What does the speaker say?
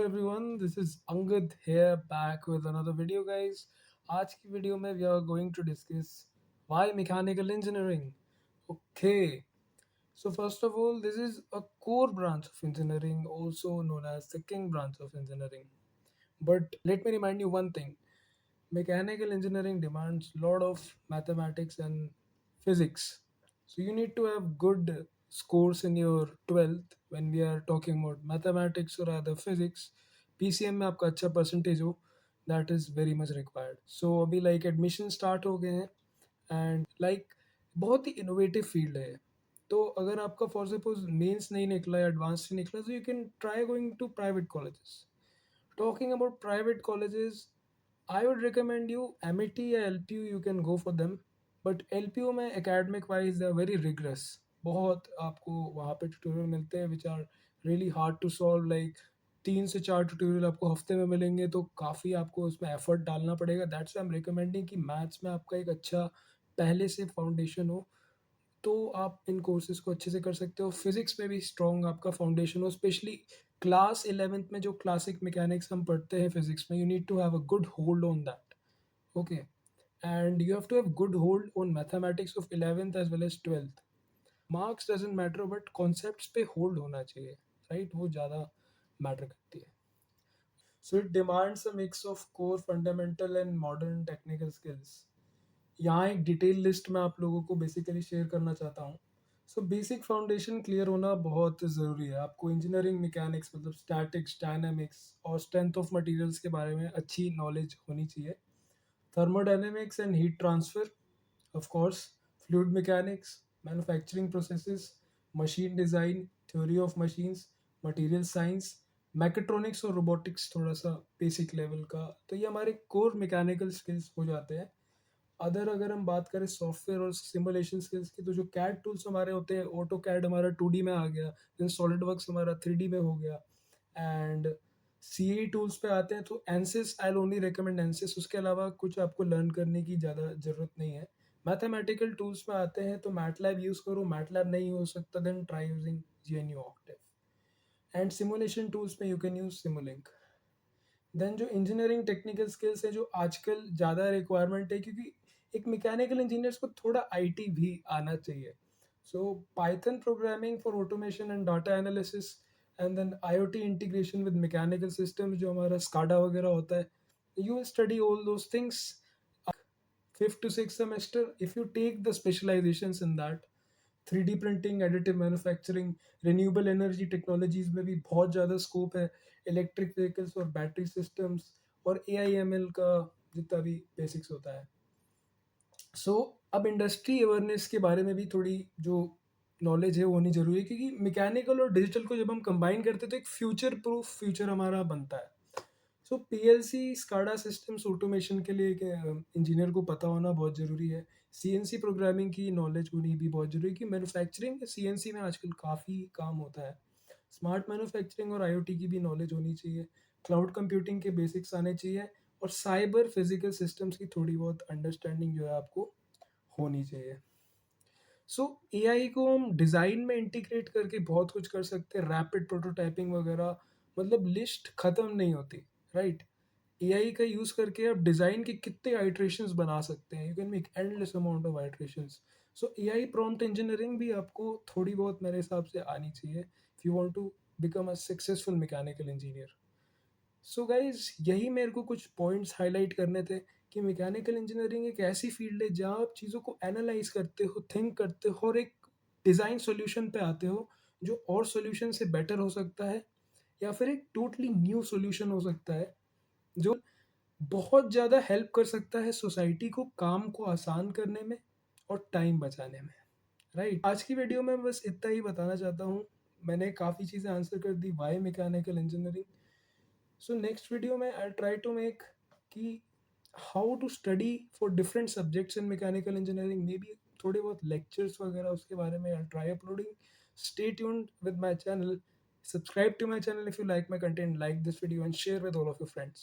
everyone, this is Angad here back with another video guys. आज की video में we are going to discuss why mechanical engineering. Okay, so first of all, this is a core branch of engineering, also known as the king branch of engineering. But let me remind you one thing: mechanical engineering demands a lot of mathematics and physics. So you need to have good scores in your 12th when we are talking about mathematics or other physics. PCM में आपका अच्छा percentage हो, that is very much required. So अभी like admission start हो गए हैं and like बहुत ही innovative field है. तो अगर आपका फॉर सपोज मेंस नहीं निकला या एडवांस नहीं निकला, so you can try going to private colleges. Talking about private colleges, I would recommend you MET या LPU, you can go for them. But LPU में academic wise they are very rigorous. बहुत आपको वहाँ पे tutorial मिलते हैं which are really hard to solve. Like 3 से 4 tutorial आपको हफ्ते में मिलेंगे, तो काफ़ी आपको उसमें एफर्ट डालना पड़ेगा. दैट्स आई एम रिकमेंडिंग कि मैथ्स में आपका एक अच्छा पहले से फाउंडेशन हो, तो आप इन कोर्सेज को अच्छे से कर सकते हो. फिजिक्स में भी स्ट्रॉन्ग आपका फाउंडेशन हो, स्पेशली क्लास 11th में जो क्लासिक मैकेनिक्स हम पढ़ते हैं फिजिक्स में, you need to have a good hold on that. Okay, and you have to have good hold on mathematics of 11th as well as 12th. Marks doesn't matter, but concepts पे hold होना चाहिए, right? वो ज़्यादा matter करती है. So it demands a mix of core fundamental and modern technical skills. यहाँ एक detail list मैं आप लोगों को बेसिकली शेयर करना चाहता हूँ. सो बेसिक फाउंडेशन क्लियर होना बहुत ज़रूरी है. आपको इंजीनियरिंग मैकेनिक्स मतलब स्टैटिक्स, डायनामिक्स और स्ट्रेंथ ऑफ मटेरियल्स के बारे में अच्छी नॉलेज होनी चाहिए. Thermodynamics and heat transfer, of course, fluid mechanics, manufacturing processes, machine design, theory of machines, material science, mechatronics और रोबोटिक्स थोड़ा सा बेसिक लेवल का. तो ये हमारे कोर मैकेनिकल स्किल्स हो जाते हैं. अगर हम बात करें सॉफ्टवेयर और सिमुलेशन स्किल्स की, तो जो कैड टूल्स हमारे होते हैं, ऑटो कैड हमारा 2D में आ गया, देन सॉलिड वर्क्स हमारा 3D में हो गया, एंड सी ए टूल्स पे आते हैं तो एनसिस, आई ओनली रिकमेंड एनसिस. उसके अलावा कुछ आपको लर्न करने की ज़्यादा ज़रूरत नहीं है. मैथमेटिकल टूल्स में आते हैं तो मैटलैब यूज़ करो, मैटलैब नहीं हो सकता then try using GNU Octave. And simulation tools में you can use Simulink. Then जो इंजीनियरिंग टेक्निकल स्किल्स है जो आजकल ज़्यादा रिक्वायरमेंट है, क्योंकि एक मैकेनिकल इंजीनियर्स को थोड़ा आईटी भी आना चाहिए. So Python programming for automation and data analysis, and then IoT integration with mechanical system, जो हमारा स्काडा वगैरह होता है, you will study all those things 5th to 6th semester if you take the specializations in that. 3D printing, additive manufacturing, renewable energy technologies में भी बहुत ज़्यादा scope है. इलेक्ट्रिक व्हीकल्स और बैटरी सिस्टम्स और AIML का जितना भी बेसिक्स होता है. सो अब इंडस्ट्री अवेयरनेस के बारे में भी थोड़ी जो नॉलेज है वो होनी जरूरी है, क्योंकि मैकेनिकल और डिजिटल को जब हम कंबाइन करते हैं तो एक फ्यूचर प्रूफ फ्यूचर हमारा बनता है. सो PLC, स्काडा सिस्टम्स ऑटोमेशन के लिए इंजीनियर को पता होना बहुत ज़रूरी है. CNC प्रोग्रामिंग की नॉलेज होनी भी बहुत ज़रूरी है, कि मैन्युफैक्चरिंग CNC में आजकल काफ़ी काम होता है. स्मार्ट मैन्युफैक्चरिंग और IoT की भी नॉलेज होनी चाहिए. क्लाउड कंप्यूटिंग के बेसिक्स आने चाहिए, और साइबर फिजिकल सिस्टम्स की थोड़ी बहुत अंडरस्टैंडिंग जो है आपको होनी चाहिए. सो AI को हम डिज़ाइन में इंटीग्रेट करके बहुत कुछ कर सकते हैं, रैपिड प्रोटोटाइपिंग वगैरह. मतलब लिस्ट ख़त्म नहीं होती, राइट? AI का यूज़ करके आप डिज़ाइन के कितने आइट्रेशंस बना सकते हैं. You can make endless amount of iterations. So AI prompt engineering भी आपको थोड़ी बहुत मेरे हिसाब से आनी चाहिए if you want to become a successful mechanical engineer. So guys, यही मेरे को कुछ पॉइंट्स हाईलाइट करने थे कि मैकेनिकल इंजीनियरिंग एक ऐसी फील्ड है जहाँ आप चीज़ों को एनालाइज करते हो, थिंक करते हो, और एक डिज़ाइन सॉल्यूशन पे आते हो जो और सॉल्यूशन से बेटर हो सकता है, या फिर एक टोटली न्यू सॉल्यूशन हो सकता है जो बहुत ज़्यादा हेल्प कर सकता है सोसाइटी को काम को आसान करने में और टाइम बचाने में, राइट? आज की वीडियो में बस इतना ही बताना चाहता हूँ. मैंने काफ़ी चीज़ें आंसर कर दी why mechanical engineering. So next video में आई ट्राई टू मेक कि how to study for different subjects in mechanical engineering, maybe थोड़े बहुत लेक्चर्स वगैरह उसके बारे में I try uploading. Stay tuned with my channel. Subscribe to my channel if you like my content, like this video and share with all of your friends.